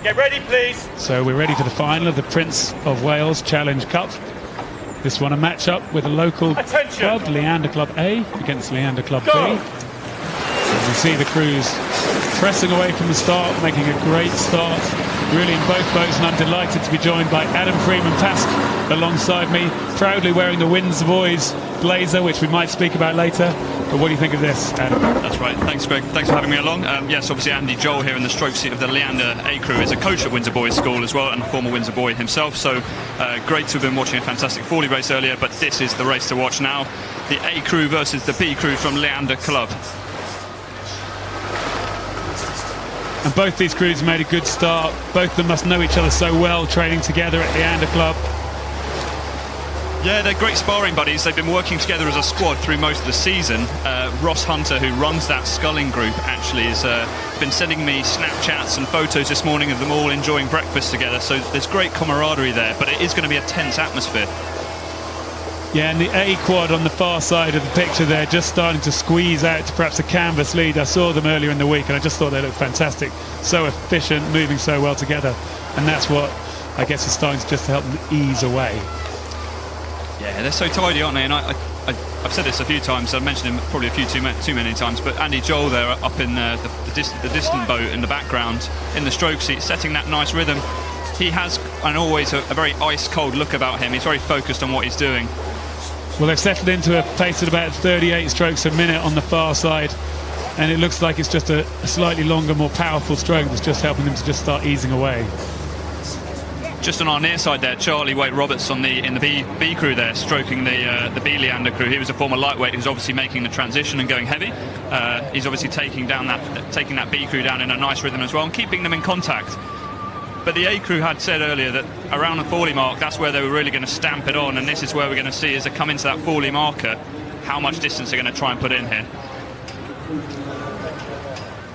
Get ready, please. So we're ready for the final of the Prince of Wales Challenge Cup. This one a match-up with a local club, Leander Club A against Leander Club B. So we see the crews pressing away from the start, making a great start, really in both boats, and I'm delighted to be joined by Adam Freeman-Task alongside me, proudly wearing the Windsor Boys blazer, which we might speak about later. But what do you think of this, Adam? That's right. Thanks, Greg. Thanks for having me along. Yes, obviously Andy Joel here in the stroke seat of the Leander A crew is a coach at Windsor Boys School as well, and a former Windsor boy himself. So great to have been watching a fantastic Forley race earlier, but this is the race to watch now. The A crew versus the B crew from Leander Club. And both these crews made a good start. Both of them must know each other so well, training together at Leander Club. Yeah, they're great sparring buddies. They've been working together as a squad through most of the season. Ross Hunter, who runs that sculling group, actually has been sending me Snapchats and photos this morning of them all enjoying breakfast together. So there's great camaraderie there, but it is going to be a tense atmosphere. Yeah, and the A quad on the far side of the picture there, just starting to squeeze out to perhaps a canvas lead. I saw them earlier in the week and I just thought they looked fantastic. So efficient, moving so well together. And that's what I guess is starting to just help them ease away. Yeah, they're so tidy, aren't they? And I've said this a few times. I've mentioned him probably a few too many times. But Andy Joel there up in the distant boat in the background in the stroke seat, setting that nice rhythm. He has, and always, a very ice-cold look about him. He's very focused on what he's doing. Well, they've settled into a pace at about 38 strokes a minute on the far side, and it looks like it's just a slightly longer, more powerful stroke that's just helping them to just start easing away. Just on our near side there, Charlie Wade-Roberts in the B crew there, stroking the B Leander crew. He was a former lightweight who's obviously making the transition and going heavy. He's obviously taking that B crew down in a nice rhythm as well and keeping them in contact. But the A crew had said earlier that around the Forley mark, that's where they were really going to stamp it on, and this is where we're going to see, as they come into that Forley marker, how much distance they're going to try and put in here.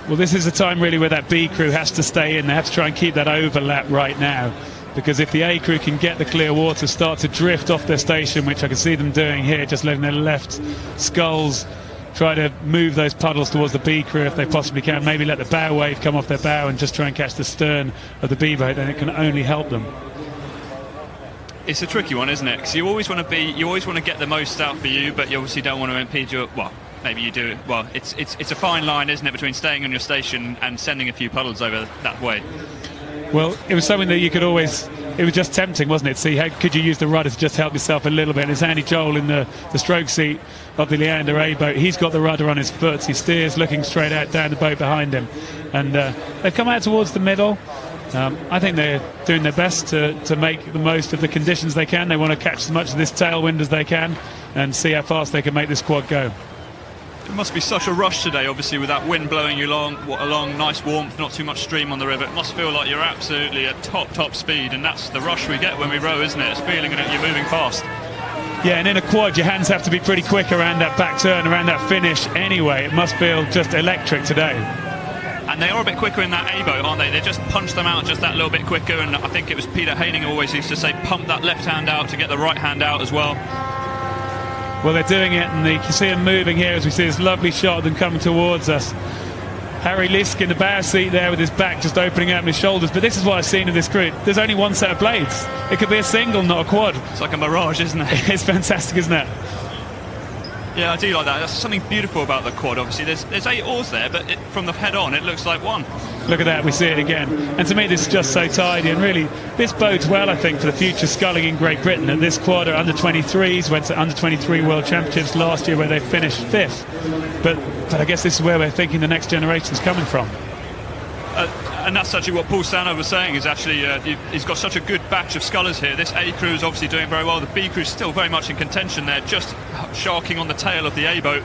Well, this is the time really where that B crew has to stay in. They have to try and keep that overlap right now, because if the A crew can get the clear water, start to drift off their station, which I can see them doing here, just letting their left sculls try to move those puddles towards the B crew if they possibly can. Maybe let the bow wave come off their bow and just try and catch the stern of the B boat, then it can only help them. It's a tricky one, isn't it? Because you always want to get the most out for you, but you obviously don't want to impede your, well, maybe you do. Well, it's a fine line, isn't it, between staying on your station and sending a few puddles over that way. Well, it was something that you could always, it was just tempting, wasn't it? See, how could you use the rudder to just help yourself a little bit? And it's Andy Joel in the stroke seat of the Leander A boat. He's got the rudder on his foot. He steers looking straight out down the boat behind him. And they've come out towards the middle. I think they're doing their best to make the most of the conditions they can. They want to catch as much of this tailwind as they can and see how fast they can make this quad go. It must be such a rush today, obviously, with that wind blowing you along, nice warmth, not too much stream on the river. It must feel like you're absolutely at top speed, and that's the rush we get when we row, isn't it? It's feeling that you're moving fast. Yeah, and in a quad, your hands have to be pretty quick around that back turn, around that finish anyway. It must feel just electric today. And they are a bit quicker in that A boat, aren't they? They just punch them out just that little bit quicker, and I think it was Peter Haining always used to say, pump that left hand out to get the right hand out as well. Well, they're doing it, and you can see them moving here as we see this lovely shot of them coming towards us. Harry Lisk in the bow seat there with his back just opening out and his shoulders. But this is what I've seen of this crew. There's only one set of blades. It could be a single, not a quad. It's like a mirage, isn't it? It's fantastic, isn't it? Yeah, I do like that. That's something beautiful about the quad, obviously. There's 8 oars there, but from the head on, it looks like one. Look at that, we see it again. And to me, this is just so tidy. And really, this bodes well, I think, for the future sculling in Great Britain. And this quad are under-23s, went to under-23 World Championships last year where they finished 5th. But I guess this is where we're thinking the next generation's coming from. And that's actually what Paul Stanhope was saying, is actually he's got such a good batch of scullers here. This A crew is obviously doing very well. The B crew is still very much in contention there, just sharking on the tail of the A boat.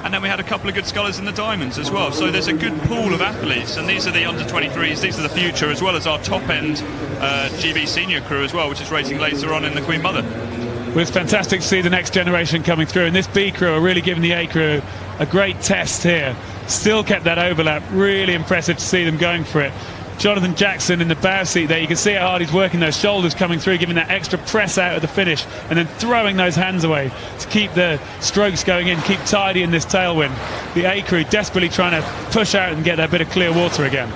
And then we had a couple of good scullers in the Diamonds as well. So there's a good pool of athletes, and these are the under-23s, these are the future, as well as our top-end GB senior crew as well, which is racing later on in the Queen Mother. Well, it's fantastic to see the next generation coming through, and this B crew are really giving the A crew a great test here. Still kept that overlap. Really impressive to see them going for it. Jonathan Jackson in the bow seat there, you can see how hard he's working those shoulders coming through, giving that extra press out at the finish, and then throwing those hands away to keep the strokes going in, keep tidy in this tailwind. The A crew desperately trying to push out and get that bit of clear water again.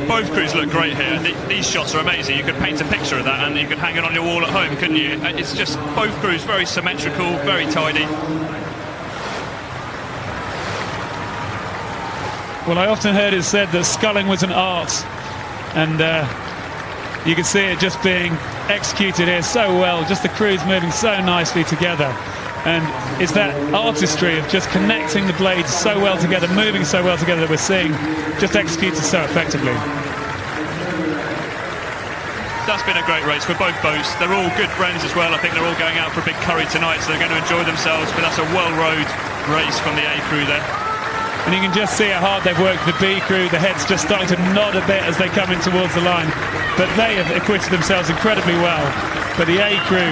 Both crews look great here. These shots are amazing. You could paint a picture of that and you could hang it on your wall at home, couldn't you? It's just both crews very symmetrical, very tidy. Well, I often heard it said that sculling was an art, and you can see it just being executed here so well, just the crews moving so nicely together. And it's that artistry of just connecting the blades so well together, moving so well together, that we're seeing just executed so effectively. That's been a great race for both boats. They're all good friends as well. I think they're all going out for a big curry tonight, so they're going to enjoy themselves. But that's a well-rowed race from the A crew there. And you can just see how hard they've worked the B crew. The head's just starting to nod a bit as they come in towards the line. But they have acquitted themselves incredibly well. But the A crew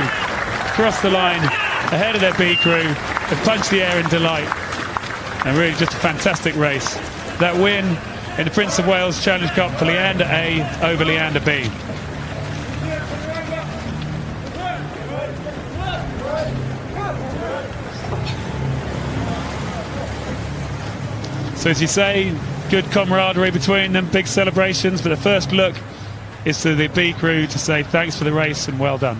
crossed the line ahead of their B crew. They've punched the air in delight. And really just a fantastic race. That win in the Prince of Wales Challenge Cup for Leander A over Leander B. So as you say, good camaraderie between them, big celebrations, but the first look is to the B crew to say thanks for the race and well done.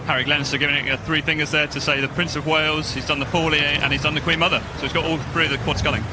Harry Glenister giving it three fingers there to say the Prince of Wales, he's done the Forley and he's done the Queen Mother. So he's got all three of the quad sculling.